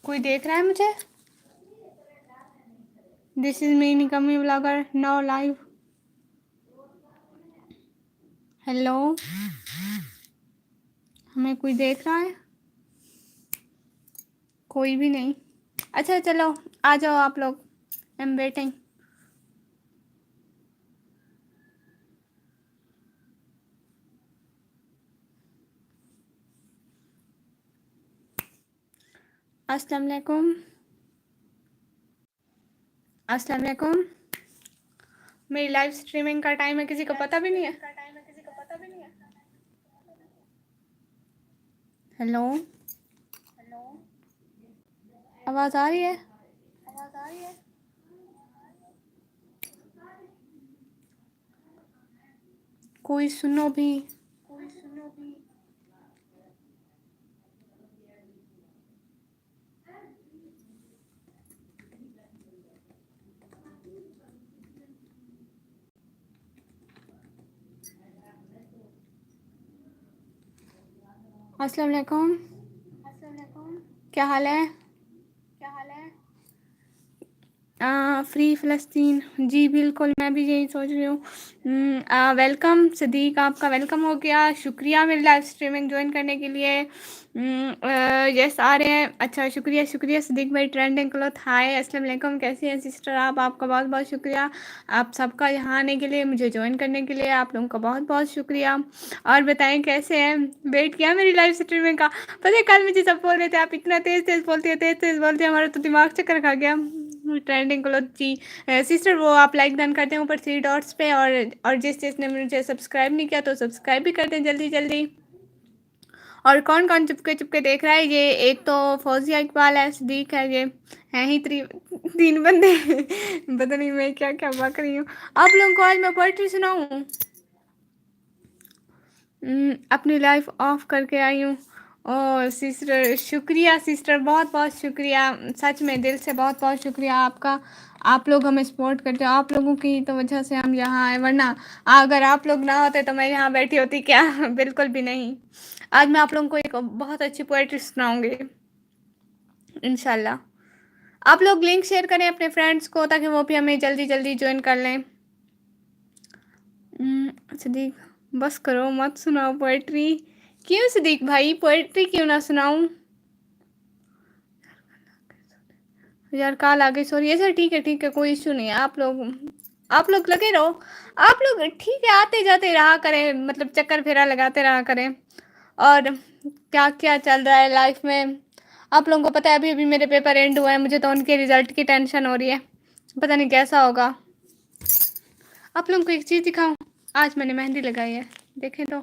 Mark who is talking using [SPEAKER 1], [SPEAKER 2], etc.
[SPEAKER 1] کوئی دیکھ رہا ہے مجھے؟ دس از می نکمی بلاگر نو لائیو. ہیلو، ہمیں کوئی دیکھ رہا ہے؟ کوئی بھی نہیں. اچھا چلو آ جاؤ آپ لوگ، ایم ویٹنگ. السلام علیکم. السلام علیکم. میری لائیو اسٹریمنگ کا ٹائم ہے، کسی کو پتہ بھی نہیں ہے. ہیلو، آواز آ رہی ہے؟ کوئی سنو بھی. السلام علیکم. کیا حال ہے؟ فری فلسطین، جی بالکل میں بھی یہی سوچ رہی ہوں. ویلکم صدیق، آپ کا ویلکم ہو گیا. شکریہ میری لائیو اسٹریمنگ جوائن کرنے کے لیے. یس آ رہے ہیں. اچھا شکریہ شکریہ صدیق بھائی. ٹرینڈنگ کلوتھ ہائے، السلام علیکم، کیسی ہیں سسٹر آپ کا بہت بہت شکریہ آپ سب کا یہاں آنے کے لیے، مجھے جوائن کرنے کے لیے آپ لوگوں کا بہت بہت شکریہ. اور بتائیں کیسے ہیں؟ ویٹ کیا میری لائیو اسٹریمنگ کا؟ پتہ ہے کل مجھے سب بول رہے تھے آپ اتنا تیز تیز بولتی ہے، تیز تیز بولتی ہے، ہمارا تو دماغ چکر کھا گیا. ٹرینڈنگ کلوتھ جی سسٹر، وہ آپ لائک ڈن کرتے ہیں اوپر 3 ڈاٹس پہ، اور جس نے مجھے سبسکرائب نہیں کیا تو سبسکرائب بھی کرتے ہیں جلدی جلدی. اور کون کون چپکے چپکے دیکھ رہا ہے؟ یہ ایک تو فوزیہ اقبال ہے، صدیق ہے، یہ ہیں ہی 3 بندے. پتہ نہیں میں کیا کیا بک رہی ہوں. آپ لوگوں کو آج میں پوئٹری سناؤں؟ اپنی لائف آف کر کے آئی ہوں. اور سسٹر شکریہ سسٹر، بہت بہت شکریہ، سچ میں دل سے بہت بہت شکریہ آپ کا. آپ لوگ ہمیں سپورٹ کرتے ہو، آپ لوگوں کی تو وجہ سے ہم یہاں آئے، ورنہ اگر آپ لوگ نہ ہوتے تو میں یہاں بیٹھی ہوتی کیا؟ بالکل بھی نہیں. آج میں آپ لوگوں کو ایک بہت اچھی پوئٹری سناؤں گی انشاءاللہ. آپ لوگ لنک شیئر کریں اپنے فرینڈس کو تاکہ وہ بھی ہمیں جلدی جلدی جوائن کر لیں. صدیق بس کرو، مت سناؤ پوئٹری. کیوں صدیق بھائی پوئٹری کیوں نہ سناؤں؟ یار کال آ گئی، سوری. ایسا ٹھیک ہے کوئی ایشو نہیں ہے. آپ لوگ لگے رہو. آپ لوگ ٹھیک ہے آتے جاتے رہا کریں، مطلب چکر پھیرا لگاتے رہا کریں. اور کیا کیا چل رہا ہے لائف میں؟ آپ لوگوں کو پتہ ہے ابھی ابھی میرے پیپر اینڈ ہوا ہے، مجھے تو ان کے رزلٹ کی ٹینشن ہو رہی ہے، پتہ نہیں کیسا ہوگا. آپ لوگوں کو ایک چیز دکھاؤں، آج میں نے مہندی لگائی ہے، دیکھیں تو.